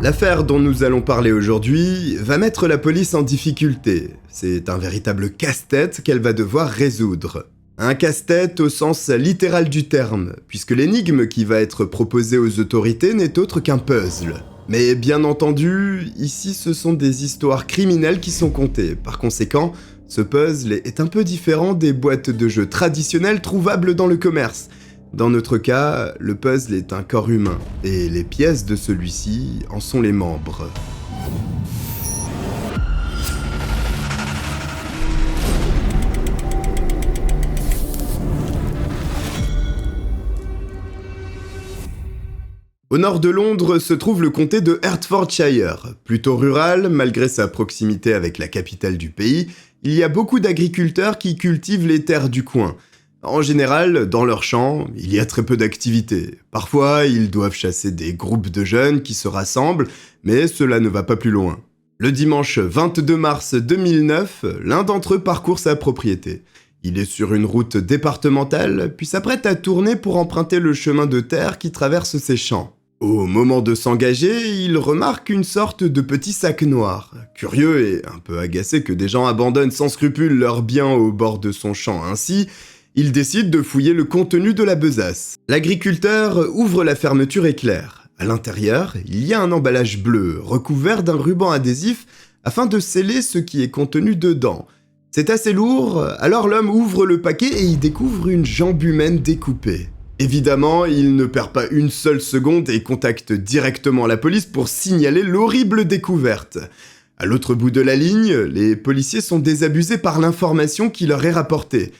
L'affaire dont nous allons parler aujourd'hui va mettre la police en difficulté. C'est un véritable casse-tête qu'elle va devoir résoudre. Un casse-tête au sens littéral du terme, puisque l'énigme qui va être proposée aux autorités n'est autre qu'un puzzle. Mais bien entendu, ici ce sont des histoires criminelles qui sont contées. Par conséquent, ce puzzle est un peu différent des boîtes de jeux traditionnelles trouvables dans le commerce. Dans notre cas, le puzzle est un corps humain, et les pièces de celui-ci en sont les membres. Au nord de Londres se trouve le comté de Hertfordshire. Plutôt rural, malgré sa proximité avec la capitale du pays, il y a beaucoup d'agriculteurs qui cultivent les terres du coin. En général, dans leurs champs, il y a très peu d'activité. Parfois, ils doivent chasser des groupes de jeunes qui se rassemblent, mais cela ne va pas plus loin. Le dimanche 22 mars 2009, l'un d'entre eux parcourt sa propriété. Il est sur une route départementale, puis s'apprête à tourner pour emprunter le chemin de terre qui traverse ses champs. Au moment de s'engager, il remarque une sorte de petit sac noir. Curieux et un peu agacé que des gens abandonnent sans scrupule leurs biens au bord de son champ ainsi, il décide de fouiller le contenu de la besace. L'agriculteur ouvre la fermeture éclair. À l'intérieur, il y a un emballage bleu, recouvert d'un ruban adhésif, afin de sceller ce qui est contenu dedans. C'est assez lourd, alors l'homme ouvre le paquet et y découvre une jambe humaine découpée. Évidemment, il ne perd pas une seule seconde et contacte directement la police pour signaler l'horrible découverte. À l'autre bout de la ligne, les policiers sont désabusés par l'information qui leur est rapportée.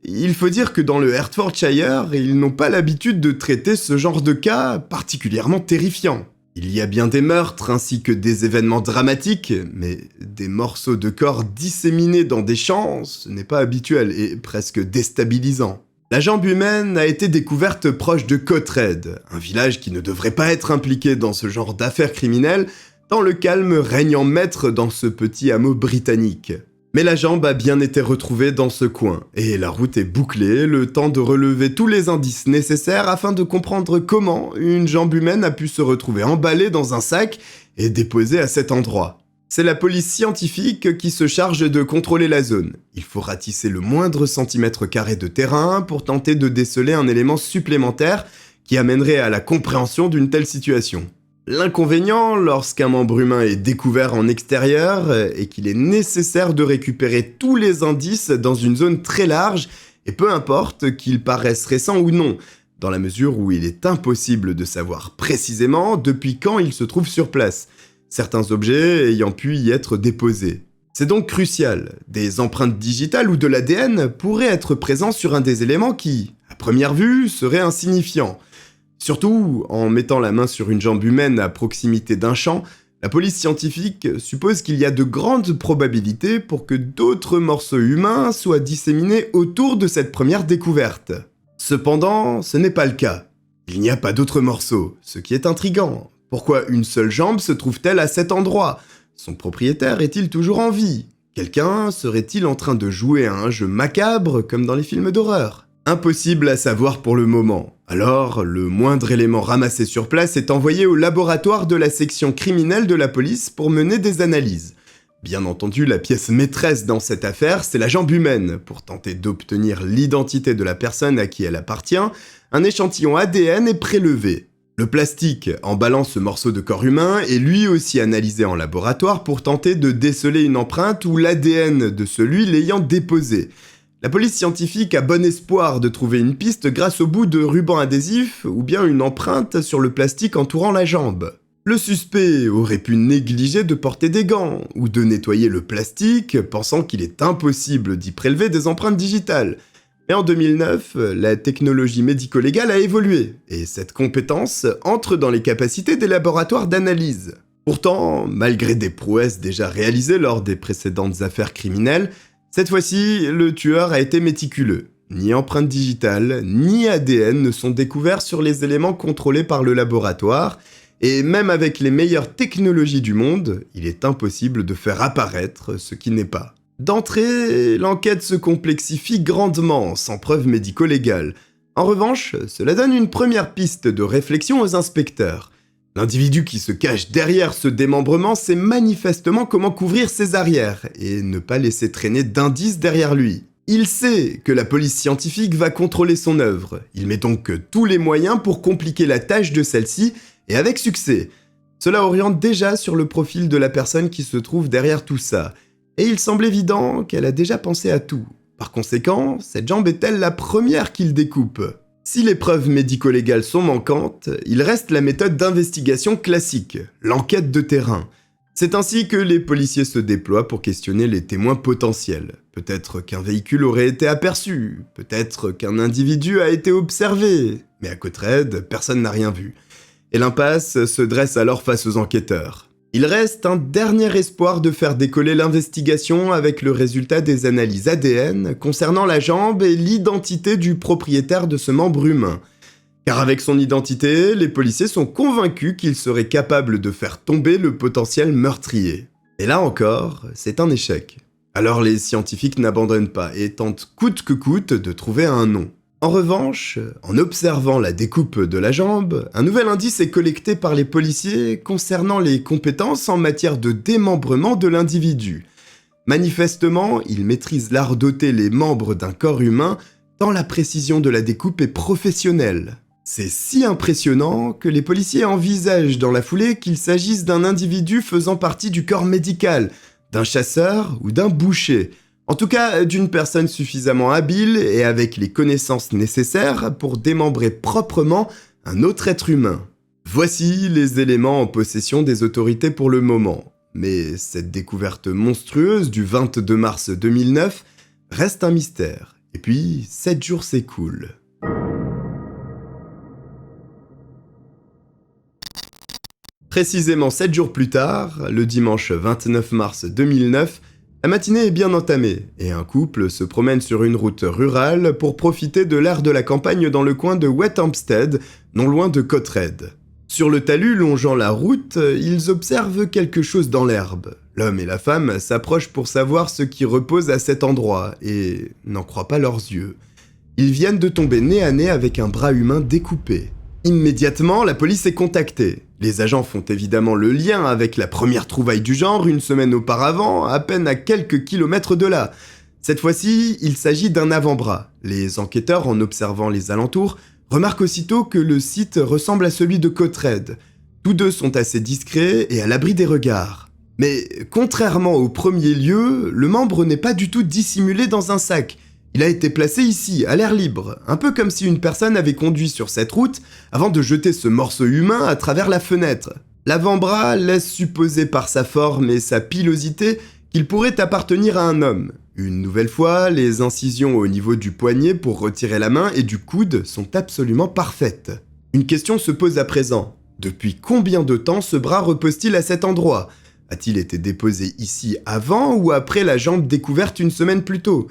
Il faut dire que dans le Hertfordshire, ils n'ont pas l'habitude de traiter ce genre de cas particulièrement terrifiants. Il y a bien des meurtres ainsi que des événements dramatiques, mais des morceaux de corps disséminés dans des champs, ce n'est pas habituel et presque déstabilisant. La jambe humaine a été découverte proche de Cottred, un village qui ne devrait pas être impliqué dans ce genre d'affaires criminelles, tant le calme règne en maître dans ce petit hameau britannique. Mais la jambe a bien été retrouvée dans ce coin, et la route est bouclée, le temps de relever tous les indices nécessaires afin de comprendre comment une jambe humaine a pu se retrouver emballée dans un sac et déposée à cet endroit. C'est la police scientifique qui se charge de contrôler la zone. Il faut ratisser le moindre centimètre carré de terrain pour tenter de déceler un élément supplémentaire qui amènerait à la compréhension d'une telle situation. L'inconvénient, lorsqu'un membre humain est découvert en extérieur, est qu'il est nécessaire de récupérer tous les indices dans une zone très large, et peu importe qu'ils paraissent récents ou non, dans la mesure où il est impossible de savoir précisément depuis quand ils se trouvent sur place, certains objets ayant pu y être déposés. C'est donc crucial, des empreintes digitales ou de l'ADN pourraient être présents sur un des éléments qui, à première vue, seraient insignifiants. Surtout, en mettant la main sur une jambe humaine à proximité d'un champ, la police scientifique suppose qu'il y a de grandes probabilités pour que d'autres morceaux humains soient disséminés autour de cette première découverte. Cependant, ce n'est pas le cas. Il n'y a pas d'autres morceaux, ce qui est intriguant. Pourquoi une seule jambe se trouve-t-elle à cet endroit ? Son propriétaire est-il toujours en vie ? Quelqu'un serait-il en train de jouer à un jeu macabre comme dans les films d'horreur ? Impossible à savoir pour le moment. Alors, le moindre élément ramassé sur place est envoyé au laboratoire de la section criminelle de la police pour mener des analyses. Bien entendu, la pièce maîtresse dans cette affaire, c'est la jambe humaine. Pour tenter d'obtenir l'identité de la personne à qui elle appartient, un échantillon ADN est prélevé. Le plastique emballant ce morceau de corps humain est lui aussi analysé en laboratoire pour tenter de déceler une empreinte ou l'ADN de celui l'ayant déposé. La police scientifique a bon espoir de trouver une piste grâce au bout de ruban adhésif ou bien une empreinte sur le plastique entourant la jambe. Le suspect aurait pu négliger de porter des gants ou de nettoyer le plastique, pensant qu'il est impossible d'y prélever des empreintes digitales. Mais en 2009, la technologie médico-légale a évolué, et cette compétence entre dans les capacités des laboratoires d'analyse. Pourtant, malgré des prouesses déjà réalisées lors des précédentes affaires criminelles, cette fois-ci, le tueur a été méticuleux. Ni empreinte digitale, ni ADN ne sont découverts sur les éléments contrôlés par le laboratoire, et même avec les meilleures technologies du monde, il est impossible de faire apparaître ce qui n'est pas. D'entrée, l'enquête se complexifie grandement, sans preuve médico-légale. En revanche, cela donne une première piste de réflexion aux inspecteurs. L'individu qui se cache derrière ce démembrement sait manifestement comment couvrir ses arrières et ne pas laisser traîner d'indices derrière lui. Il sait que la police scientifique va contrôler son œuvre. Il met donc tous les moyens pour compliquer la tâche de celle-ci, et avec succès. Cela oriente déjà sur le profil de la personne qui se trouve derrière tout ça, et il semble évident qu'elle a déjà pensé à tout. Par conséquent, cette jambe est-elle la première qu'il découpe ? Si les preuves médico-légales sont manquantes, il reste la méthode d'investigation classique, l'enquête de terrain. C'est ainsi que les policiers se déploient pour questionner les témoins potentiels. Peut-être qu'un véhicule aurait été aperçu, peut-être qu'un individu a été observé, mais à Cottred, personne n'a rien vu. Et l'impasse se dresse alors face aux enquêteurs. Il reste un dernier espoir de faire décoller l'investigation avec le résultat des analyses ADN concernant la jambe et l'identité du propriétaire de ce membre humain. Car avec son identité, les policiers sont convaincus qu'il serait capable de faire tomber le potentiel meurtrier. Et là encore, c'est un échec. Alors les scientifiques n'abandonnent pas et tentent coûte que coûte de trouver un nom. En revanche, en observant la découpe de la jambe, un nouvel indice est collecté par les policiers concernant les compétences en matière de démembrement de l'individu. Manifestement, ils maîtrisent l'art d'ôter les membres d'un corps humain tant la précision de la découpe est professionnelle. C'est si impressionnant que les policiers envisagent dans la foulée qu'il s'agisse d'un individu faisant partie du corps médical, d'un chasseur ou d'un boucher. En tout cas, d'une personne suffisamment habile et avec les connaissances nécessaires pour démembrer proprement un autre être humain. Voici les éléments en possession des autorités pour le moment. Mais cette découverte monstrueuse du 22 mars 2009 reste un mystère. Et puis, 7 jours s'écoulent. Précisément 7 jours plus tard, le dimanche 29 mars 2009, la matinée est bien entamée, et un couple se promène sur une route rurale pour profiter de l'air de la campagne dans le coin de Wet-Hampstead, non loin de Cottred. Sur le talus longeant la route, ils observent quelque chose dans l'herbe. L'homme et la femme s'approchent pour savoir ce qui repose à cet endroit, et n'en croient pas leurs yeux. Ils viennent de tomber nez à nez avec un bras humain découpé. Immédiatement, la police est contactée. Les agents font évidemment le lien avec la première trouvaille du genre une semaine auparavant, à peine à quelques kilomètres de là. Cette fois-ci, il s'agit d'un avant-bras. Les enquêteurs, en observant les alentours, remarquent aussitôt que le site ressemble à celui de Cottred. Tous deux sont assez discrets et à l'abri des regards. Mais contrairement au premier lieu, le membre n'est pas du tout dissimulé dans un sac. Il a été placé ici, à l'air libre, un peu comme si une personne avait conduit sur cette route avant de jeter ce morceau humain à travers la fenêtre. L'avant-bras laisse supposer par sa forme et sa pilosité qu'il pourrait appartenir à un homme. Une nouvelle fois, les incisions au niveau du poignet pour retirer la main et du coude sont absolument parfaites. Une question se pose à présent. Depuis combien de temps ce bras repose-t-il à cet endroit ? A-t-il été déposé ici avant ou après la jambe découverte une semaine plus tôt ?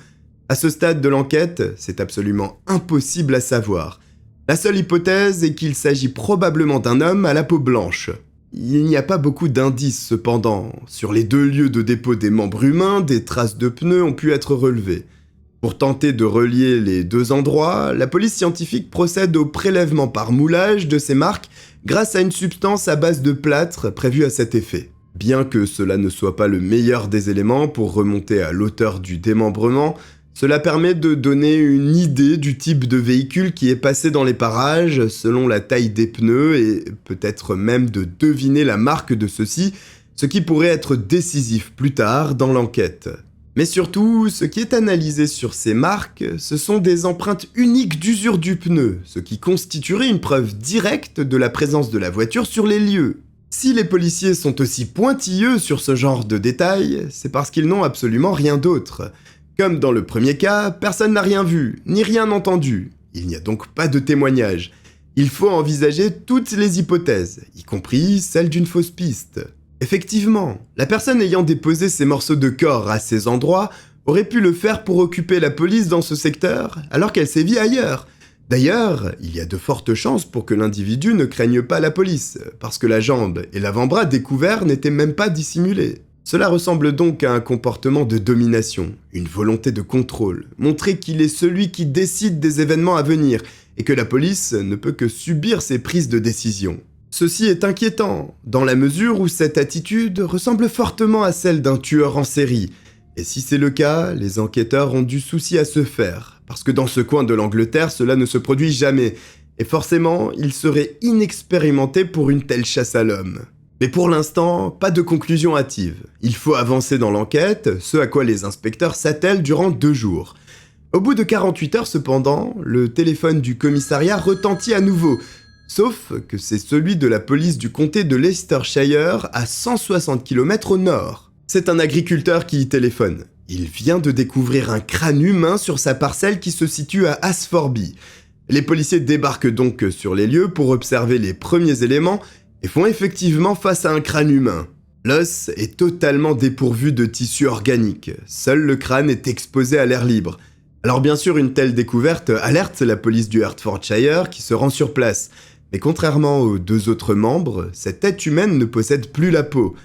À ce stade de l'enquête, c'est absolument impossible à savoir. La seule hypothèse est qu'il s'agit probablement d'un homme à la peau blanche. Il n'y a pas beaucoup d'indices cependant. Sur les 2 lieux de dépôt des membres humains, des traces de pneus ont pu être relevées. Pour tenter de relier les 2 endroits, la police scientifique procède au prélèvement par moulage de ces marques grâce à une substance à base de plâtre prévue à cet effet. Bien que cela ne soit pas le meilleur des éléments pour remonter à l'auteur du démembrement, cela permet de donner une idée du type de véhicule qui est passé dans les parages selon la taille des pneus et peut-être même de deviner la marque de ceux-ci, ce qui pourrait être décisif plus tard dans l'enquête. Mais surtout, ce qui est analysé sur ces marques, ce sont des empreintes uniques d'usure du pneu, ce qui constituerait une preuve directe de la présence de la voiture sur les lieux. Si les policiers sont aussi pointilleux sur ce genre de détails, c'est parce qu'ils n'ont absolument rien d'autre. Comme dans le premier cas, personne n'a rien vu, ni rien entendu. Il n'y a donc pas de témoignage. Il faut envisager toutes les hypothèses, y compris celle d'une fausse piste. Effectivement, la personne ayant déposé ces morceaux de corps à ces endroits aurait pu le faire pour occuper la police dans ce secteur, alors qu'elle sévit ailleurs. D'ailleurs, il y a de fortes chances pour que l'individu ne craigne pas la police, parce que la jambe et l'avant-bras découverts n'étaient même pas dissimulés. Cela ressemble donc à un comportement de domination, une volonté de contrôle, montrer qu'il est celui qui décide des événements à venir et que la police ne peut que subir ses prises de décision. Ceci est inquiétant, dans la mesure où cette attitude ressemble fortement à celle d'un tueur en série. Et si c'est le cas, les enquêteurs ont du souci à se faire, parce que dans ce coin de l'Angleterre, cela ne se produit jamais, et forcément, ils seraient inexpérimentés pour une telle chasse à l'homme. Mais pour l'instant, pas de conclusion hâtive. Il faut avancer dans l'enquête, ce à quoi les inspecteurs s'attellent durant 2 jours. Au bout de 48 heures cependant, le téléphone du commissariat retentit à nouveau, sauf que c'est celui de la police du comté de Leicestershire à 160 km au nord. C'est un agriculteur qui y téléphone. Il vient de découvrir un crâne humain sur sa parcelle qui se situe à Asforby. Les policiers débarquent donc sur les lieux pour observer les premiers éléments et font effectivement face à un crâne humain. L'os est totalement dépourvu de tissu organique. Seul le crâne est exposé à l'air libre. Alors bien sûr, une telle découverte alerte la police du Hertfordshire qui se rend sur place. Mais contrairement aux 2 autres membres, cette tête humaine ne possède plus la peau.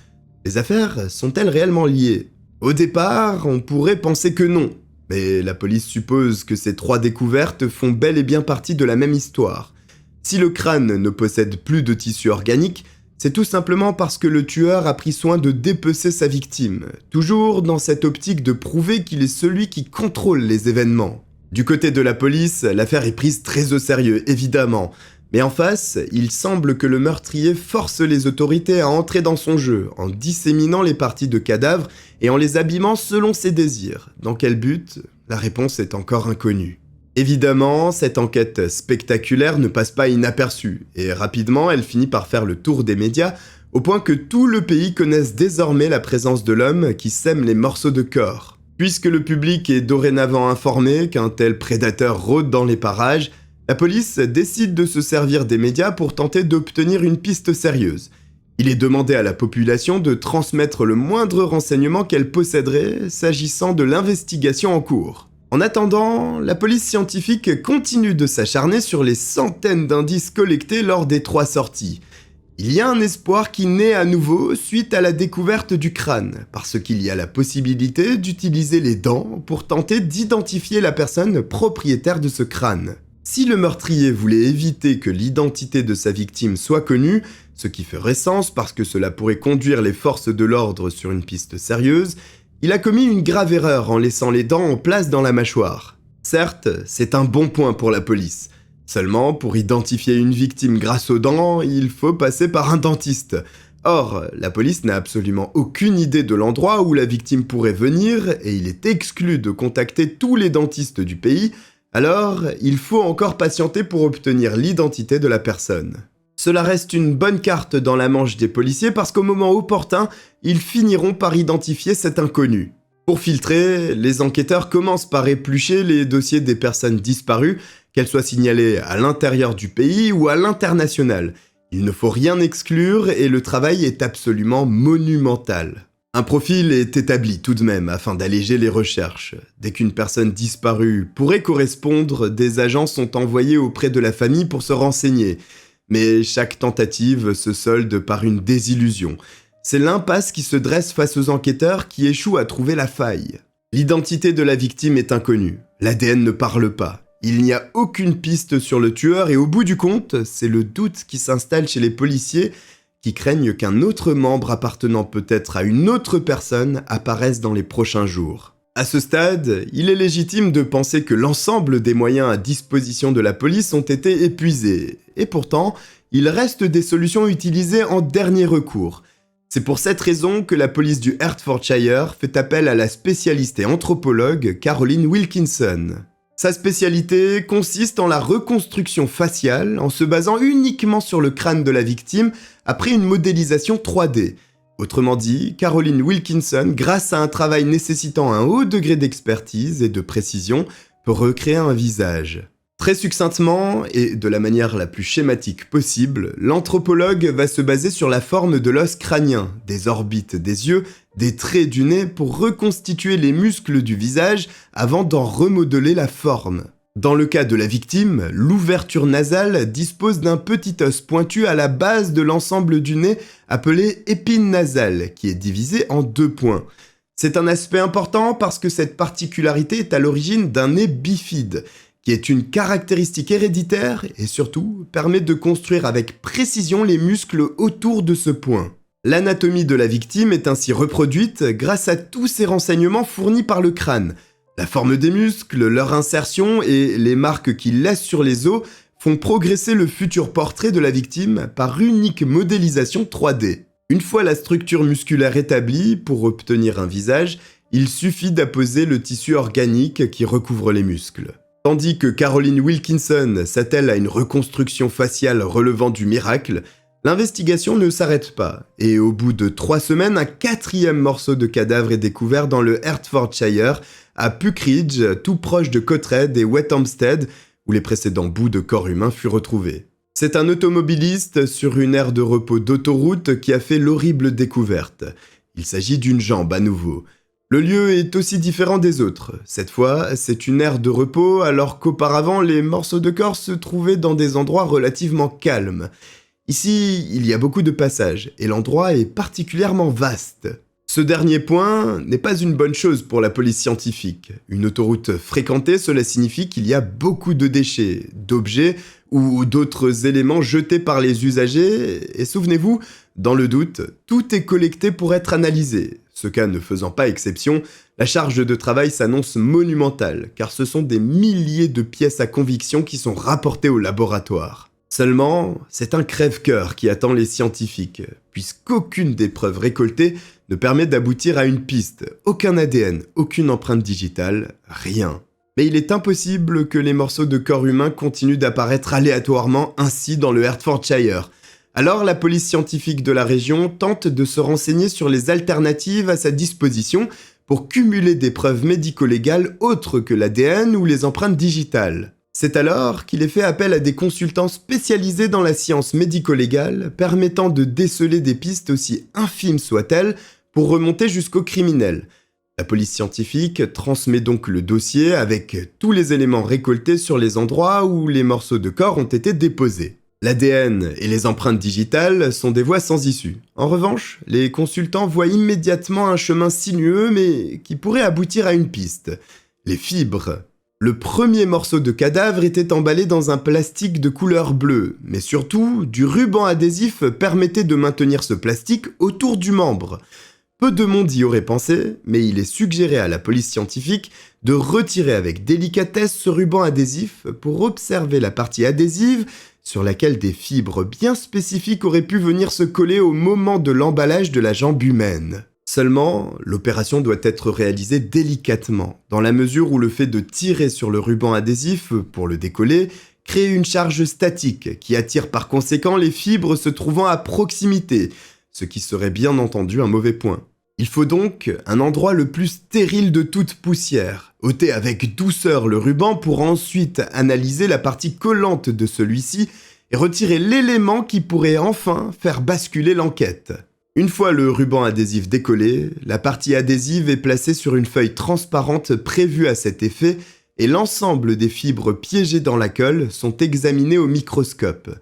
Les affaires sont-elles réellement liées ? Au départ, on pourrait penser que non. Mais la police suppose que ces 3 découvertes font bel et bien partie de la même histoire. Si le crâne ne possède plus de tissu organique, c'est tout simplement parce que le tueur a pris soin de dépecer sa victime, toujours dans cette optique de prouver qu'il est celui qui contrôle les événements. Du côté de la police, l'affaire est prise très au sérieux, évidemment. Mais en face, il semble que le meurtrier force les autorités à entrer dans son jeu, en disséminant les parties de cadavres et en les abîmant selon ses désirs. Dans quel but ? La réponse est encore inconnue. Évidemment, cette enquête spectaculaire ne passe pas inaperçue, et rapidement elle finit par faire le tour des médias, au point que tout le pays connaisse désormais la présence de l'homme qui sème les morceaux de corps. Puisque le public est dorénavant informé qu'un tel prédateur rôde dans les parages, la police décide de se servir des médias pour tenter d'obtenir une piste sérieuse. Il est demandé à la population de transmettre le moindre renseignement qu'elle posséderait s'agissant de l'investigation en cours. En attendant, la police scientifique continue de s'acharner sur les centaines d'indices collectés lors des 3 sorties. Il y a un espoir qui naît à nouveau suite à la découverte du crâne, parce qu'il y a la possibilité d'utiliser les dents pour tenter d'identifier la personne propriétaire de ce crâne. Si le meurtrier voulait éviter que l'identité de sa victime soit connue, ce qui ferait sens parce que cela pourrait conduire les forces de l'ordre sur une piste sérieuse, il a commis une grave erreur en laissant les dents en place dans la mâchoire. Certes, c'est un bon point pour la police. Seulement, pour identifier une victime grâce aux dents, il faut passer par un dentiste. Or, la police n'a absolument aucune idée de l'endroit où la victime pourrait venir et il est exclu de contacter tous les dentistes du pays, alors il faut encore patienter pour obtenir l'identité de la personne. Cela reste une bonne carte dans la manche des policiers parce qu'au moment opportun, ils finiront par identifier cet inconnu. Pour filtrer, les enquêteurs commencent par éplucher les dossiers des personnes disparues, qu'elles soient signalées à l'intérieur du pays ou à l'international. Il ne faut rien exclure et le travail est absolument monumental. Un profil est établi tout de même afin d'alléger les recherches. Dès qu'une personne disparue pourrait correspondre, des agents sont envoyés auprès de la famille pour se renseigner. Mais chaque tentative se solde par une désillusion. C'est l'impasse qui se dresse face aux enquêteurs qui échouent à trouver la faille. L'identité de la victime est inconnue. L'ADN ne parle pas. Il n'y a aucune piste sur le tueur et au bout du compte, c'est le doute qui s'installe chez les policiers qui craignent qu'un autre membre appartenant peut-être à une autre personne apparaisse dans les prochains jours. À ce stade, il est légitime de penser que l'ensemble des moyens à disposition de la police ont été épuisés. Et pourtant, il reste des solutions utilisées en dernier recours. C'est pour cette raison que la police du Hertfordshire fait appel à la spécialiste et anthropologue Caroline Wilkinson. Sa spécialité consiste en la reconstruction faciale en se basant uniquement sur le crâne de la victime après une modélisation 3D. Autrement dit, Caroline Wilkinson, grâce à un travail nécessitant un haut degré d'expertise et de précision, peut recréer un visage. Très succinctement, et de la manière la plus schématique possible, l'anthropologue va se baser sur la forme de l'os crânien, des orbites des yeux, des traits du nez pour reconstituer les muscles du visage avant d'en remodeler la forme. Dans le cas de la victime, l'ouverture nasale dispose d'un petit os pointu à la base de l'ensemble du nez appelé épine nasale, qui est divisé en 2 points. C'est un aspect important parce que cette particularité est à l'origine d'un nez bifide, qui est une caractéristique héréditaire et surtout permet de construire avec précision les muscles autour de ce point. L'anatomie de la victime est ainsi reproduite grâce à tous ces renseignements fournis par le crâne. La forme des muscles, leur insertion et les marques qu'ils laissent sur les os font progresser le futur portrait de la victime par unique modélisation 3D. Une fois la structure musculaire établie, pour obtenir un visage, il suffit d'apposer le tissu organique qui recouvre les muscles. Tandis que Caroline Wilkinson s'attelle à une reconstruction faciale relevant du miracle, l'investigation ne s'arrête pas, et au bout de 3 semaines, un 4e morceau de cadavre est découvert dans le Hertfordshire, à Puckridge, tout proche de Cottred et Wethampstead, où les précédents bouts de corps humains furent retrouvés. C'est un automobiliste sur une aire de repos d'autoroute qui a fait l'horrible découverte. Il s'agit d'une jambe à nouveau. Le lieu est aussi différent des autres. Cette fois, c'est une aire de repos alors qu'auparavant, les morceaux de corps se trouvaient dans des endroits relativement calmes. Ici, il y a beaucoup de passages et l'endroit est particulièrement vaste. Ce dernier point n'est pas une bonne chose pour la police scientifique. Une autoroute fréquentée, cela signifie qu'il y a beaucoup de déchets, d'objets ou d'autres éléments jetés par les usagers, et souvenez-vous, dans le doute, tout est collecté pour être analysé. Ce cas ne faisant pas exception, la charge de travail s'annonce monumentale, car ce sont des milliers de pièces à conviction qui sont rapportées au laboratoire. Seulement, c'est un crève-cœur qui attend les scientifiques, puisqu'aucune des preuves récoltées ne permet d'aboutir à une piste, aucun ADN, aucune empreinte digitale, rien. Mais il est impossible que les morceaux de corps humains continuent d'apparaître aléatoirement ainsi dans le Hertfordshire. Alors la police scientifique de la région tente de se renseigner sur les alternatives à sa disposition pour cumuler des preuves médico-légales autres que l'ADN ou les empreintes digitales. C'est alors qu'il est fait appel à des consultants spécialisés dans la science médico-légale permettant de déceler des pistes aussi infimes soient-elles pour remonter jusqu'au criminel. La police scientifique transmet donc le dossier avec tous les éléments récoltés sur les endroits où les morceaux de corps ont été déposés. L'ADN et les empreintes digitales sont des voies sans issue. En revanche, les consultants voient immédiatement un chemin sinueux mais qui pourrait aboutir à une piste. Les fibres. Le premier morceau de cadavre était emballé dans un plastique de couleur bleue, mais surtout, du ruban adhésif permettait de maintenir ce plastique autour du membre. Peu de monde y aurait pensé, mais il est suggéré à la police scientifique de retirer avec délicatesse ce ruban adhésif pour observer la partie adhésive sur laquelle des fibres bien spécifiques auraient pu venir se coller au moment de l'emballage de la jambe humaine. Seulement, l'opération doit être réalisée délicatement, dans la mesure où le fait de tirer sur le ruban adhésif pour le décoller crée une charge statique qui attire par conséquent les fibres se trouvant à proximité, ce qui serait bien entendu un mauvais point. Il faut donc un endroit le plus stérile de toute poussière, ôter avec douceur le ruban pour ensuite analyser la partie collante de celui-ci et retirer l'élément qui pourrait enfin faire basculer l'enquête. Une fois le ruban adhésif décollé, la partie adhésive est placée sur une feuille transparente prévue à cet effet et l'ensemble des fibres piégées dans la colle sont examinées au microscope.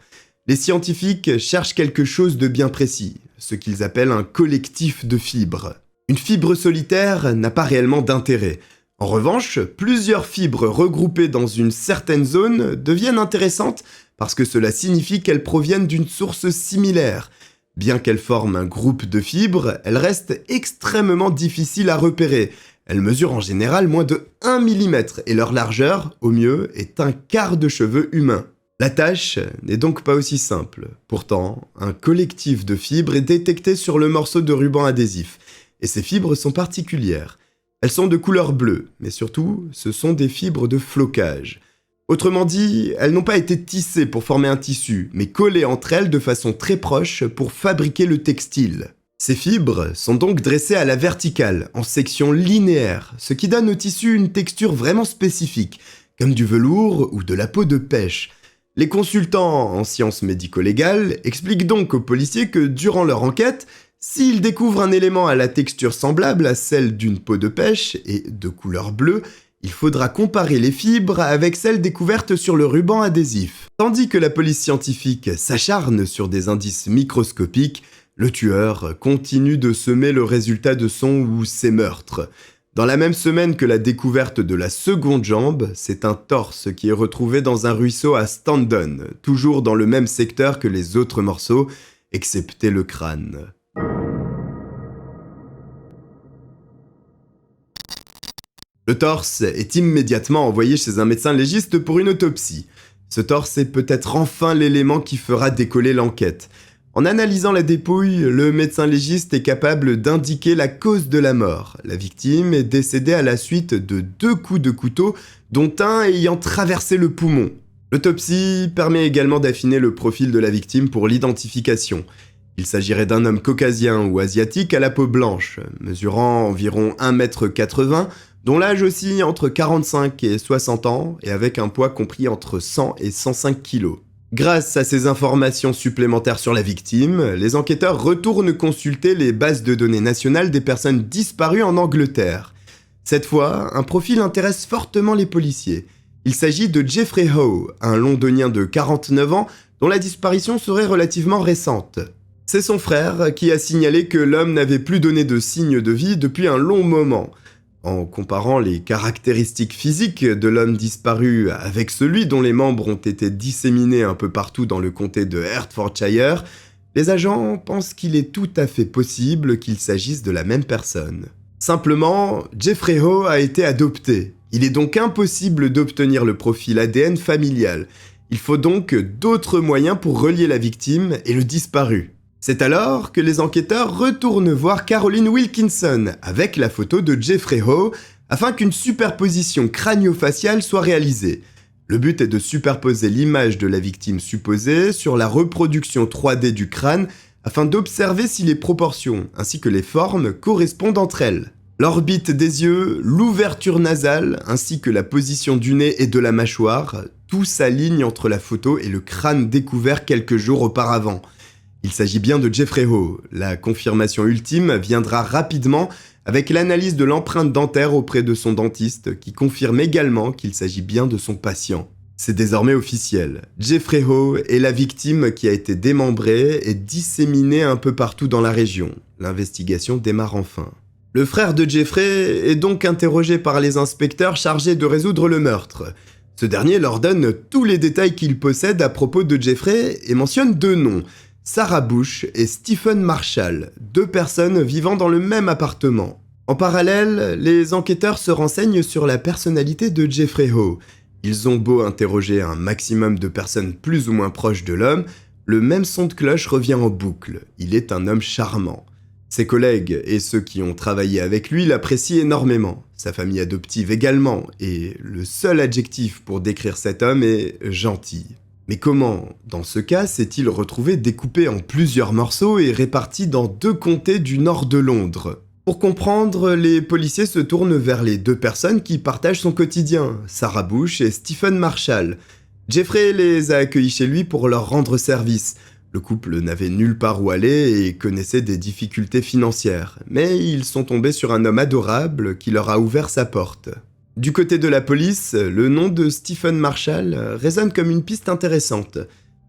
Les scientifiques cherchent quelque chose de bien précis, ce qu'ils appellent un collectif de fibres. Une fibre solitaire n'a pas réellement d'intérêt. En revanche, plusieurs fibres regroupées dans une certaine zone deviennent intéressantes parce que cela signifie qu'elles proviennent d'une source similaire. Bien qu'elles forment un groupe de fibres, elles restent extrêmement difficiles à repérer. Elles mesurent en général moins de 1 mm et leur largeur, au mieux, est un quart de cheveu humain. La tâche n'est donc pas aussi simple. Pourtant, un collectif de fibres est détecté sur le morceau de ruban adhésif, et ces fibres sont particulières. Elles sont de couleur bleue, mais surtout, ce sont des fibres de flocage. Autrement dit, elles n'ont pas été tissées pour former un tissu, mais collées entre elles de façon très proche pour fabriquer le textile. Ces fibres sont donc dressées à la verticale, en section linéaire, ce qui donne au tissu une texture vraiment spécifique, comme du velours ou de la peau de pêche. Les consultants en sciences médico-légales expliquent donc aux policiers que durant leur enquête, s'ils découvrent un élément à la texture semblable à celle d'une peau de pêche et de couleur bleue, il faudra comparer les fibres avec celles découvertes sur le ruban adhésif. Tandis que la police scientifique s'acharne sur des indices microscopiques, le tueur continue de semer le résultat de son ou ses meurtres. Dans la même semaine que la découverte de la seconde jambe, c'est un torse qui est retrouvé dans un ruisseau à Standon, toujours dans le même secteur que les autres morceaux, excepté le crâne. Le torse est immédiatement envoyé chez un médecin légiste pour une autopsie. Ce torse est peut-être enfin l'élément qui fera décoller l'enquête. En analysant la dépouille, le médecin légiste est capable d'indiquer la cause de la mort. La victime est décédée à la suite de 2 coups de couteau, dont un ayant traversé le poumon. L'autopsie permet également d'affiner le profil de la victime pour l'identification. Il s'agirait d'un homme caucasien ou asiatique à la peau blanche, mesurant environ 1,80 m, dont l'âge oscille entre 45 et 60 ans et avec un poids compris entre 100 et 105 kg. Grâce à ces informations supplémentaires sur la victime, les enquêteurs retournent consulter les bases de données nationales des personnes disparues en Angleterre. Cette fois, un profil intéresse fortement les policiers. Il s'agit de Jeffrey Howe, un londonien de 49 ans dont la disparition serait relativement récente. C'est son frère qui a signalé que l'homme n'avait plus donné de signes de vie depuis un long moment. En comparant les caractéristiques physiques de l'homme disparu avec celui dont les membres ont été disséminés un peu partout dans le comté de Hertfordshire, les agents pensent qu'il est tout à fait possible qu'il s'agisse de la même personne. Simplement, Jeffrey Howe a été adopté. Il est donc impossible d'obtenir le profil ADN familial. Il faut donc d'autres moyens pour relier la victime et le disparu. C'est alors que les enquêteurs retournent voir Caroline Wilkinson avec la photo de Jeffrey Howe afin qu'une superposition crânio-faciale soit réalisée. Le but est de superposer l'image de la victime supposée sur la reproduction 3D du crâne afin d'observer si les proportions ainsi que les formes correspondent entre elles. L'orbite des yeux, l'ouverture nasale ainsi que la position du nez et de la mâchoire, tout s'aligne entre la photo et le crâne découvert quelques jours auparavant. Il s'agit bien de Jeffrey Howe. La confirmation ultime viendra rapidement avec l'analyse de l'empreinte dentaire auprès de son dentiste qui confirme également qu'il s'agit bien de son patient. C'est désormais officiel. Jeffrey Howe est la victime qui a été démembrée et disséminée un peu partout dans la région. L'investigation démarre enfin. Le frère de Jeffrey est donc interrogé par les inspecteurs chargés de résoudre le meurtre. Ce dernier leur donne tous les détails qu'il possède à propos de Jeffrey et mentionne 2 noms. Sarah Bush et Stephen Marshall, 2 personnes vivant dans le même appartement. En parallèle, les enquêteurs se renseignent sur la personnalité de Jeffrey Howe. Ils ont beau interroger un maximum de personnes plus ou moins proches de l'homme, le même son de cloche revient en boucle. Il est un homme charmant. Ses collègues et ceux qui ont travaillé avec lui l'apprécient énormément. Sa famille adoptive également, et le seul adjectif pour décrire cet homme est « gentil ». Mais comment, dans ce cas, s'est-il retrouvé découpé en plusieurs morceaux et réparti dans 2 comtés du nord de Londres ? Pour comprendre, les policiers se tournent vers les 2 personnes qui partagent son quotidien, Sarah Bush et Stephen Marshall. Jeffrey les a accueillis chez lui pour leur rendre service. Le couple n'avait nulle part où aller et connaissait des difficultés financières, mais ils sont tombés sur un homme adorable qui leur a ouvert sa porte. Du côté de la police, le nom de Stephen Marshall résonne comme une piste intéressante.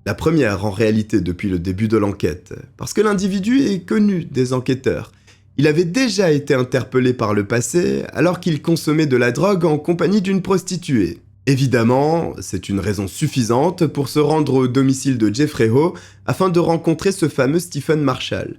La première en réalité depuis le début de l'enquête, parce que l'individu est connu des enquêteurs. Il avait déjà été interpellé par le passé alors qu'il consommait de la drogue en compagnie d'une prostituée. Évidemment, c'est une raison suffisante pour se rendre au domicile de Jeffrey Howe afin de rencontrer ce fameux Stephen Marshall.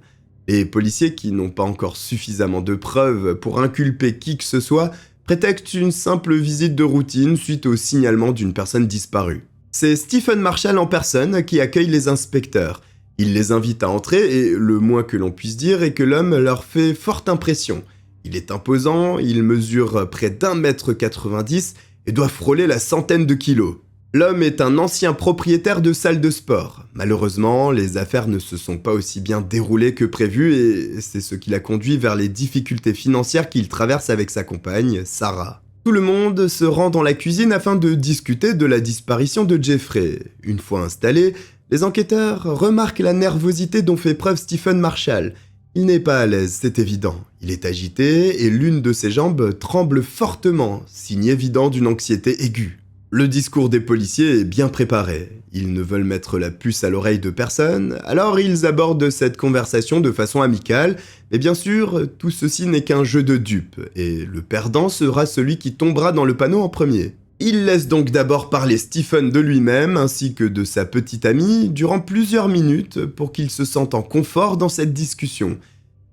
Les policiers qui n'ont pas encore suffisamment de preuves pour inculper qui que ce soit prétexte une simple visite de routine suite au signalement d'une personne disparue. C'est Stephen Marshall en personne qui accueille les inspecteurs. Il les invite à entrer et le moins que l'on puisse dire est que l'homme leur fait forte impression. Il est imposant, il mesure près d'1,90 m et doit frôler la centaine de kilos. L'homme est un ancien propriétaire de salle de sport. Malheureusement, les affaires ne se sont pas aussi bien déroulées que prévu et c'est ce qui l'a conduit vers les difficultés financières qu'il traverse avec sa compagne, Sarah. Tout le monde se rend dans la cuisine afin de discuter de la disparition de Jeffrey. Une fois installés, les enquêteurs remarquent la nervosité dont fait preuve Stephen Marshall. Il n'est pas à l'aise, c'est évident. Il est agité et l'une de ses jambes tremble fortement, signe évident d'une anxiété aiguë. Le discours des policiers est bien préparé. Ils ne veulent mettre la puce à l'oreille de personne, alors ils abordent cette conversation de façon amicale, mais bien sûr, tout ceci n'est qu'un jeu de dupes, et le perdant sera celui qui tombera dans le panneau en premier. Il laisse donc d'abord parler Stephen de lui-même ainsi que de sa petite amie durant plusieurs minutes pour qu'ils se sentent en confort dans cette discussion.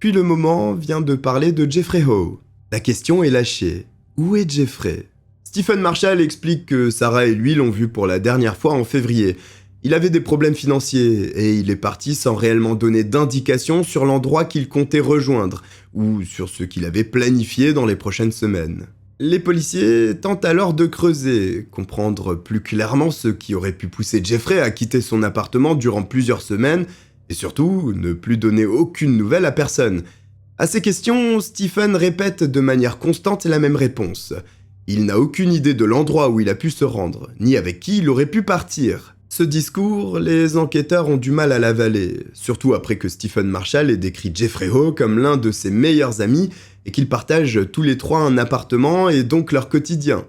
Puis le moment vient de parler de Jeffrey Howe. La question est lâchée. Où est Jeffrey ? Stephen Marshall explique que Sarah et lui l'ont vu pour la dernière fois en février. Il avait des problèmes financiers et il est parti sans réellement donner d'indication sur l'endroit qu'il comptait rejoindre ou sur ce qu'il avait planifié dans les prochaines semaines. Les policiers tentent alors de creuser, comprendre plus clairement ce qui aurait pu pousser Jeffrey à quitter son appartement durant plusieurs semaines et surtout ne plus donner aucune nouvelle à personne. À ces questions, Stephen répète de manière constante la même réponse. Il n'a aucune idée de l'endroit où il a pu se rendre, ni avec qui il aurait pu partir. Ce discours, les enquêteurs ont du mal à l'avaler, surtout après que Stephen Marshall ait décrit Jeffrey Howe comme l'un de ses meilleurs amis et qu'ils partagent tous les trois un appartement et donc leur quotidien.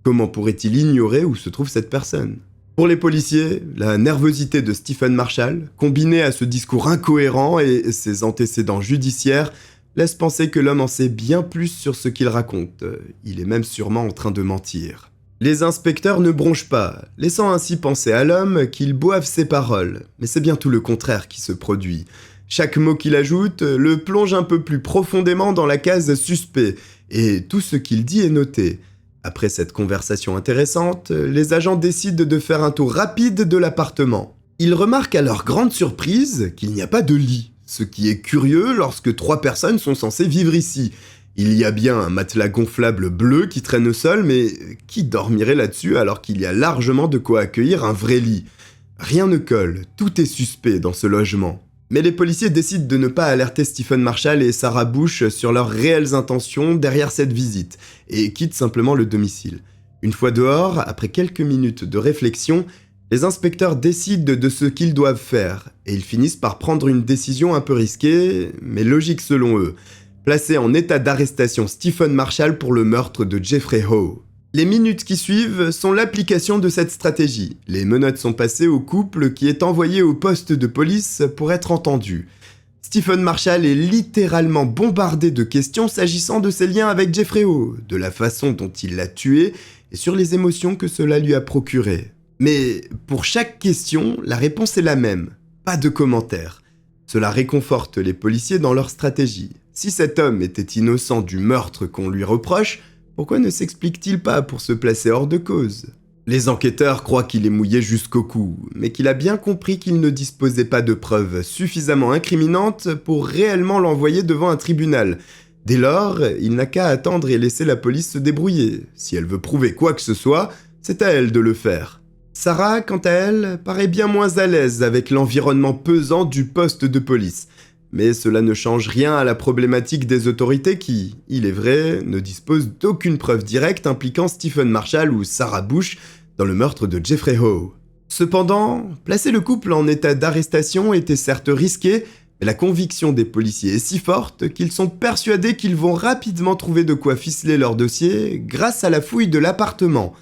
Comment pourrait-il ignorer où se trouve cette personne ? Pour les policiers, la nervosité de Stephen Marshall, combinée à ce discours incohérent et ses antécédents judiciaires, laisse penser que l'homme en sait bien plus sur ce qu'il raconte. Il est même sûrement en train de mentir. Les inspecteurs ne bronchent pas, laissant ainsi penser à l'homme qu'il boive ses paroles. Mais c'est bien tout le contraire qui se produit. Chaque mot qu'il ajoute le plonge un peu plus profondément dans la case suspect, et tout ce qu'il dit est noté. Après cette conversation intéressante, les agents décident de faire un tour rapide de l'appartement. Ils remarquent à leur grande surprise qu'il n'y a pas de lit. Ce qui est curieux lorsque 3 personnes sont censées vivre ici. Il y a bien un matelas gonflable bleu qui traîne au sol, mais qui dormirait là-dessus alors qu'il y a largement de quoi accueillir un vrai lit ? Rien ne colle, tout est suspect dans ce logement. Mais les policiers décident de ne pas alerter Stephen Marshall et Sarah Bush sur leurs réelles intentions derrière cette visite, et quittent simplement le domicile. Une fois dehors, après quelques minutes de réflexion, les inspecteurs décident de ce qu'ils doivent faire, et ils finissent par prendre une décision un peu risquée, mais logique selon eux. Placer en état d'arrestation Stephen Marshall pour le meurtre de Jeffrey Howe. Les minutes qui suivent sont l'application de cette stratégie. Les menottes sont passées au couple qui est envoyé au poste de police pour être entendu. Stephen Marshall est littéralement bombardé de questions s'agissant de ses liens avec Jeffrey Howe, de la façon dont il l'a tué et sur les émotions que cela lui a procurées. Mais pour chaque question, la réponse est la même. Pas de commentaires. Cela réconforte les policiers dans leur stratégie. Si cet homme était innocent du meurtre qu'on lui reproche, pourquoi ne s'explique-t-il pas pour se placer hors de cause ? Les enquêteurs croient qu'il est mouillé jusqu'au cou, mais qu'il a bien compris qu'il ne disposait pas de preuves suffisamment incriminantes pour réellement l'envoyer devant un tribunal. Dès lors, il n'a qu'à attendre et laisser la police se débrouiller. Si elle veut prouver quoi que ce soit, c'est à elle de le faire. Sarah, quant à elle, paraît bien moins à l'aise avec l'environnement pesant du poste de police. Mais cela ne change rien à la problématique des autorités qui, il est vrai, ne disposent d'aucune preuve directe impliquant Stephen Marshall ou Sarah Bush dans le meurtre de Jeffrey Howe. Cependant, placer le couple en état d'arrestation était certes risqué, mais la conviction des policiers est si forte qu'ils sont persuadés qu'ils vont rapidement trouver de quoi ficeler leur dossier grâce à la fouille de l'appartement.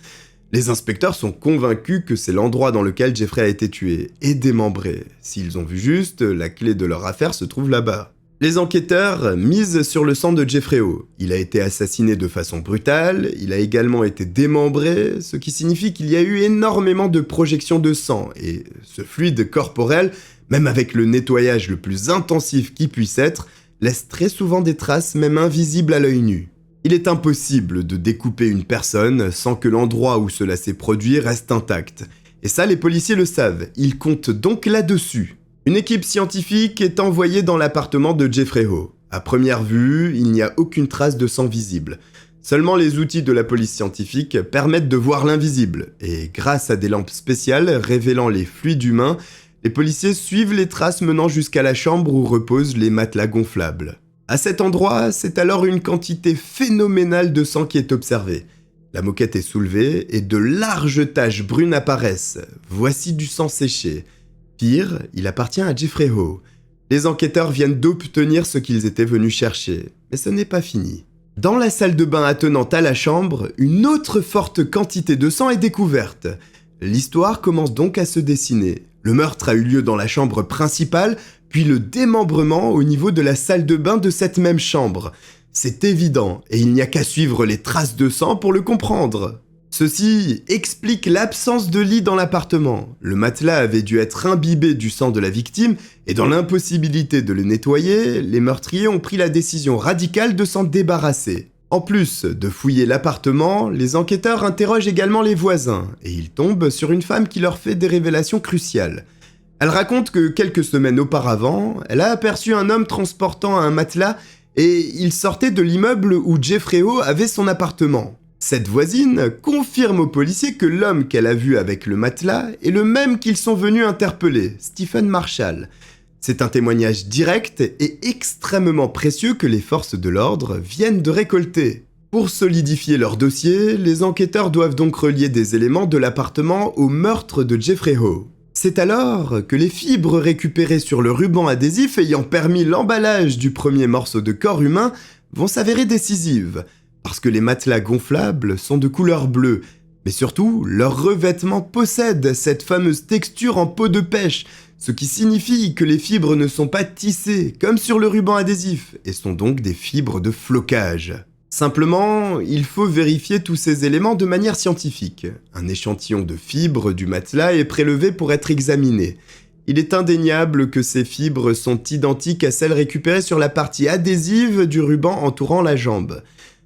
Les inspecteurs sont convaincus que c'est l'endroit dans lequel Jeffrey a été tué et démembré. S'ils ont vu juste, la clé de leur affaire se trouve là-bas. Les enquêteurs misent sur le sang de Jeffrey Howe. Il a été assassiné de façon brutale, il a également été démembré, ce qui signifie qu'il y a eu énormément de projections de sang, et ce fluide corporel, même avec le nettoyage le plus intensif qui puisse être, laisse très souvent des traces même invisibles à l'œil nu. Il est impossible de découper une personne sans que l'endroit où cela s'est produit reste intact. Et ça, les policiers le savent, ils comptent donc là-dessus. Une équipe scientifique est envoyée dans l'appartement de Jeffrey Howe. À première vue, il n'y a aucune trace de sang visible. Seulement les outils de la police scientifique permettent de voir l'invisible. Et grâce à des lampes spéciales révélant les fluides humains, les policiers suivent les traces menant jusqu'à la chambre où reposent les matelas gonflables. À cet endroit, c'est alors une quantité phénoménale de sang qui est observée. La moquette est soulevée et de larges taches brunes apparaissent. Voici du sang séché. Pire, il appartient à Jeffrey Howe. Les enquêteurs viennent d'obtenir ce qu'ils étaient venus chercher. Mais ce n'est pas fini. Dans la salle de bain attenante à la chambre, une autre forte quantité de sang est découverte. L'histoire commence donc à se dessiner. Le meurtre a eu lieu dans la chambre principale, puis le démembrement au niveau de la salle de bain de cette même chambre. C'est évident, et il n'y a qu'à suivre les traces de sang pour le comprendre. Ceci explique l'absence de lit dans l'appartement. Le matelas avait dû être imbibé du sang de la victime, et dans l'impossibilité de le nettoyer, les meurtriers ont pris la décision radicale de s'en débarrasser. En plus de fouiller l'appartement, les enquêteurs interrogent également les voisins, et ils tombent sur une femme qui leur fait des révélations cruciales. Elle raconte que quelques semaines auparavant, elle a aperçu un homme transportant un matelas et il sortait de l'immeuble où Jeffrey O avait son appartement. Cette voisine confirme aux policiers que l'homme qu'elle a vu avec le matelas est le même qu'ils sont venus interpeller, Stephen Marshall. C'est un témoignage direct et extrêmement précieux que les forces de l'ordre viennent de récolter. Pour solidifier leur dossier, les enquêteurs doivent donc relier des éléments de l'appartement au meurtre de Jeffrey O. C'est alors que les fibres récupérées sur le ruban adhésif ayant permis l'emballage du premier morceau de corps humain vont s'avérer décisives. Parce que les matelas gonflables sont de couleur bleue, mais surtout, leur revêtement possède cette fameuse texture en peau de pêche, ce qui signifie que les fibres ne sont pas tissées, comme sur le ruban adhésif, et sont donc des fibres de flocage. Simplement, il faut vérifier tous ces éléments de manière scientifique. Un échantillon de fibres du matelas est prélevé pour être examiné. Il est indéniable que ces fibres sont identiques à celles récupérées sur la partie adhésive du ruban entourant la jambe.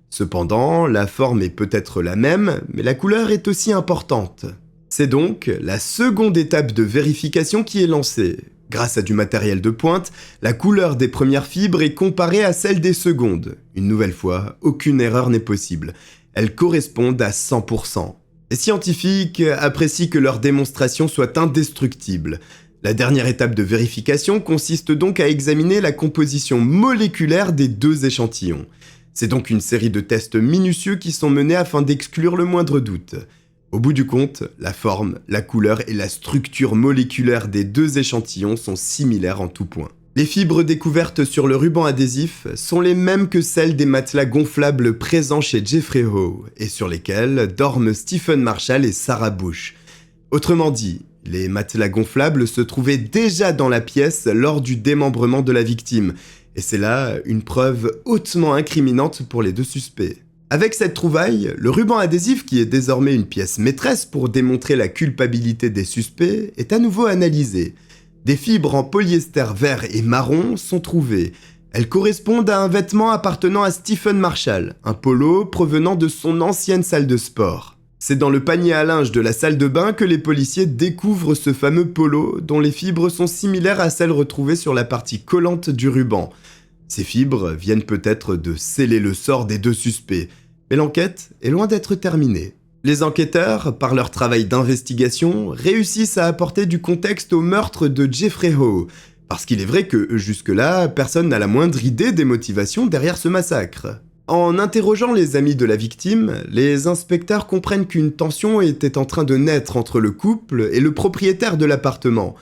Cependant, la forme est peut-être la même, mais la couleur est aussi importante. C'est donc la seconde étape de vérification qui est lancée. Grâce à du matériel de pointe, la couleur des premières fibres est comparée à celle des secondes. Une nouvelle fois, aucune erreur n'est possible. Elles correspondent à 100%. Les scientifiques apprécient que leur démonstration soit indestructible. La dernière étape de vérification consiste donc à examiner la composition moléculaire des deux échantillons. C'est donc une série de tests minutieux qui sont menés afin d'exclure le moindre doute. Au bout du compte, la forme, la couleur et la structure moléculaire des deux échantillons sont similaires en tout point. Les fibres découvertes sur le ruban adhésif sont les mêmes que celles des matelas gonflables présents chez Jeffrey O et sur lesquels dorment Stephen Marshall et Sarah Bush. Autrement dit, les matelas gonflables se trouvaient déjà dans la pièce lors du démembrement de la victime, et c'est là une preuve hautement incriminante pour les deux suspects. Avec cette trouvaille, le ruban adhésif, qui est désormais une pièce maîtresse pour démontrer la culpabilité des suspects, est à nouveau analysé. Des fibres en polyester vert et marron sont trouvées. Elles correspondent à un vêtement appartenant à Stephen Marshall, un polo provenant de son ancienne salle de sport. C'est dans le panier à linge de la salle de bain que les policiers découvrent ce fameux polo dont les fibres sont similaires à celles retrouvées sur la partie collante du ruban. Ces fibres viennent peut-être de sceller le sort des deux suspects, mais l'enquête est loin d'être terminée. Les enquêteurs, par leur travail d'investigation, réussissent à apporter du contexte au meurtre de Jeffrey O, parce qu'il est vrai que, jusque-là, personne n'a la moindre idée des motivations derrière ce massacre. En interrogeant les amis de la victime, les inspecteurs comprennent qu'une tension était en train de naître entre le couple et le propriétaire de l'appartement.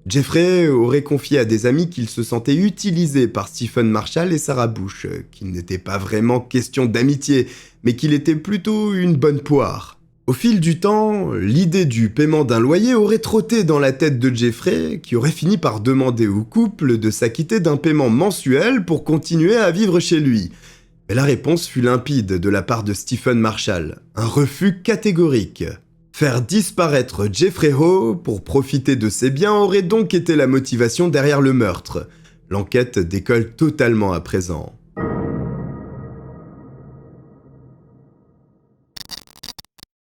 Jeffrey aurait confié à des amis qu'il se sentait utilisé par Stephen Marshall et Sarah Bush, qu'il n'était pas vraiment question d'amitié, mais qu'il était plutôt une bonne poire. Au fil du temps, l'idée du paiement d'un loyer aurait trotté dans la tête de Jeffrey, qui aurait fini par demander au couple de s'acquitter d'un paiement mensuel pour continuer à vivre chez lui. Mais la réponse fut limpide de la part de Stephen Marshall, un refus catégorique. Faire disparaître Jeffrey O pour profiter de ses biens aurait donc été la motivation derrière le meurtre. L'enquête décolle totalement à présent.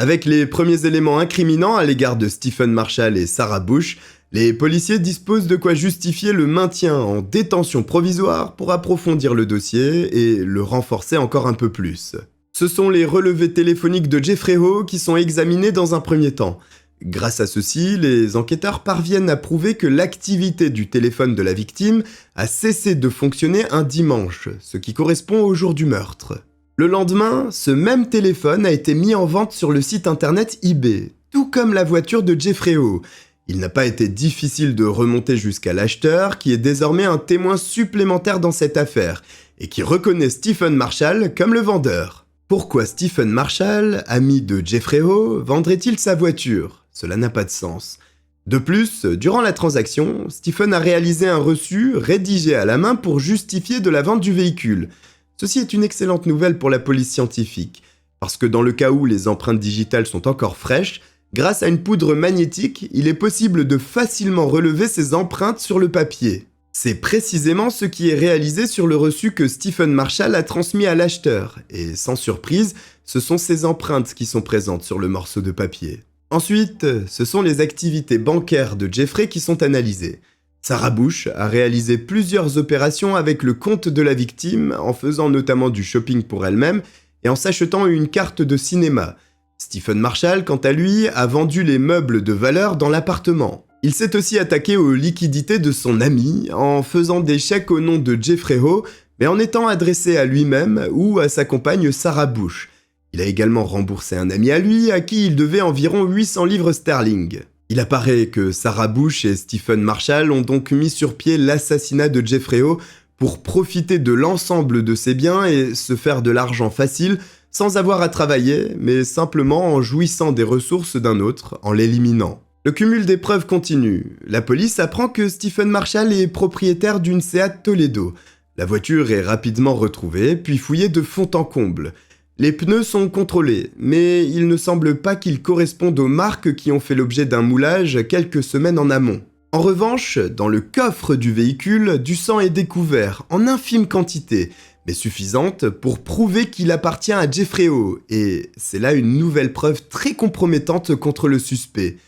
Avec les premiers éléments incriminants à l'égard de Stephen Marshall et Sarah Bush, les policiers disposent de quoi justifier le maintien en détention provisoire pour approfondir le dossier et le renforcer encore un peu plus. Ce sont les relevés téléphoniques de Jeffrey O qui sont examinés dans un premier temps. Grâce à ceci, les enquêteurs parviennent à prouver que l'activité du téléphone de la victime a cessé de fonctionner un dimanche, ce qui correspond au jour du meurtre. Le lendemain, ce même téléphone a été mis en vente sur le site internet eBay, tout comme la voiture de Jeffrey O. Il n'a pas été difficile de remonter jusqu'à l'acheteur, qui est désormais un témoin supplémentaire dans cette affaire, et qui reconnaît Stephen Marshall comme le vendeur. Pourquoi Stephen Marshall, ami de Jeffrey Ho, vendrait-il sa voiture? Cela n'a pas de sens. De plus, durant la transaction, Stephen a réalisé un reçu rédigé à la main pour justifier de la vente du véhicule. Ceci est une excellente nouvelle pour la police scientifique, parce que dans le cas où les empreintes digitales sont encore fraîches, grâce à une poudre magnétique, il est possible de facilement relever ces empreintes sur le papier. C'est précisément ce qui est réalisé sur le reçu que Stephen Marshall a transmis à l'acheteur, et sans surprise, ce sont ces empreintes qui sont présentes sur le morceau de papier. Ensuite, ce sont les activités bancaires de Jeffrey qui sont analysées. Sarah Bush a réalisé plusieurs opérations avec le compte de la victime, en faisant notamment du shopping pour elle-même et en s'achetant une carte de cinéma. Stephen Marshall, quant à lui, a vendu les meubles de valeur dans l'appartement. Il s'est aussi attaqué aux liquidités de son ami en faisant des chèques au nom de Jeffrey Ho, mais en étant adressé à lui-même ou à sa compagne Sarah Bush. Il a également remboursé un ami à lui à qui il devait environ 800 livres sterling. Il apparaît que Sarah Bush et Stephen Marshall ont donc mis sur pied l'assassinat de Jeffrey Ho pour profiter de l'ensemble de ses biens et se faire de l'argent facile sans avoir à travailler, mais simplement en jouissant des ressources d'un autre, en l'éliminant. Le cumul des preuves continue. La police apprend que Stephen Marshall est propriétaire d'une Seat Toledo. La voiture est rapidement retrouvée, puis fouillée de fond en comble. Les pneus sont contrôlés, mais il ne semble pas qu'ils correspondent aux marques qui ont fait l'objet d'un moulage quelques semaines en amont. En revanche, dans le coffre du véhicule, du sang est découvert, en infime quantité, mais suffisante pour prouver qu'il appartient à Jeffrey Ho, et c'est là une nouvelle preuve très compromettante contre le suspect.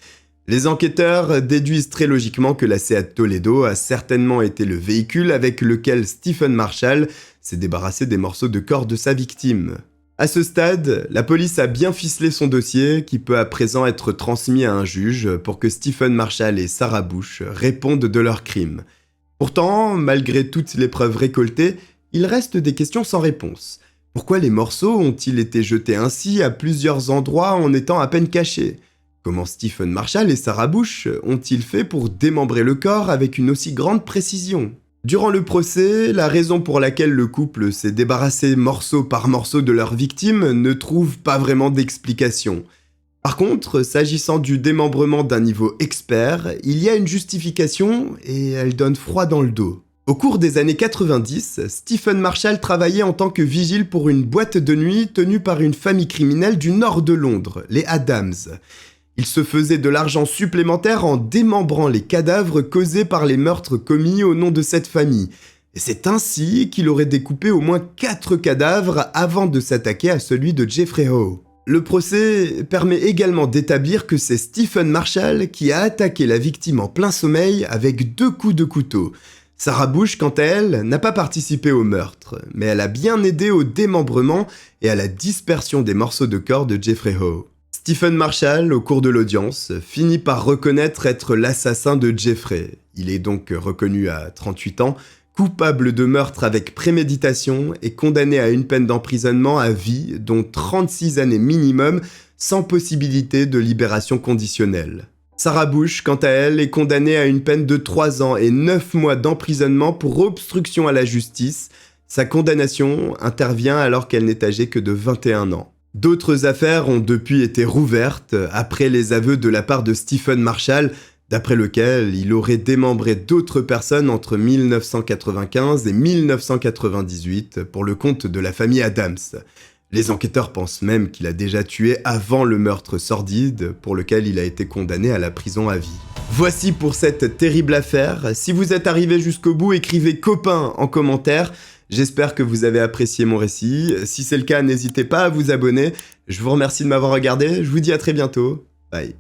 Les enquêteurs déduisent très logiquement que la Seat Toledo a certainement été le véhicule avec lequel Stephen Marshall s'est débarrassé des morceaux de corps de sa victime. À ce stade, la police a bien ficelé son dossier qui peut à présent être transmis à un juge pour que Stephen Marshall et Sarah Bush répondent de leurs crimes. Pourtant, malgré toutes les preuves récoltées, il reste des questions sans réponse. Pourquoi les morceaux ont-ils été jetés ainsi à plusieurs endroits en étant à peine cachés? Comment Stephen Marshall et Sarah Bush ont-ils fait pour démembrer le corps avec une aussi grande précision? Durant le procès, la raison pour laquelle le couple s'est débarrassé morceau par morceau de leur victime ne trouve pas vraiment d'explication. Par contre, s'agissant du démembrement d'un niveau expert, il y a une justification et elle donne froid dans le dos. Au cours des années 90, Stephen Marshall travaillait en tant que vigile pour une boîte de nuit tenue par une famille criminelle du nord de Londres, les Adams. Il se faisait de l'argent supplémentaire en démembrant les cadavres causés par les meurtres commis au nom de cette famille. Et c'est ainsi qu'il aurait découpé au moins 4 cadavres avant de s'attaquer à celui de Jeffrey Ho. Le procès permet également d'établir que c'est Stephen Marshall qui a attaqué la victime en plein sommeil avec 2 coups de couteau. Sarah Bush, quant à elle, n'a pas participé au meurtre, mais elle a bien aidé au démembrement et à la dispersion des morceaux de corps de Jeffrey Ho. Stephen Marshall, au cours de l'audience, finit par reconnaître être l'assassin de Jeffrey. Il est donc reconnu à 38 ans, coupable de meurtre avec préméditation et condamné à une peine d'emprisonnement à vie, dont 36 années minimum, sans possibilité de libération conditionnelle. Sarah Bush, quant à elle, est condamnée à une peine de 3 ans et 9 mois d'emprisonnement pour obstruction à la justice. Sa condamnation intervient alors qu'elle n'est âgée que de 21 ans. D'autres affaires ont depuis été rouvertes après les aveux de la part de Stephen Marshall, d'après lequel il aurait démembré d'autres personnes entre 1995 et 1998 pour le compte de la famille Adams. Les enquêteurs pensent même qu'il a déjà tué avant le meurtre sordide pour lequel il a été condamné à la prison à vie. Voici pour cette terrible affaire. Si vous êtes arrivé jusqu'au bout, écrivez copain en commentaire. J'espère que vous avez apprécié mon récit. Si c'est le cas, n'hésitez pas à vous abonner. Je vous remercie de m'avoir regardé. Je vous dis à très bientôt. Bye.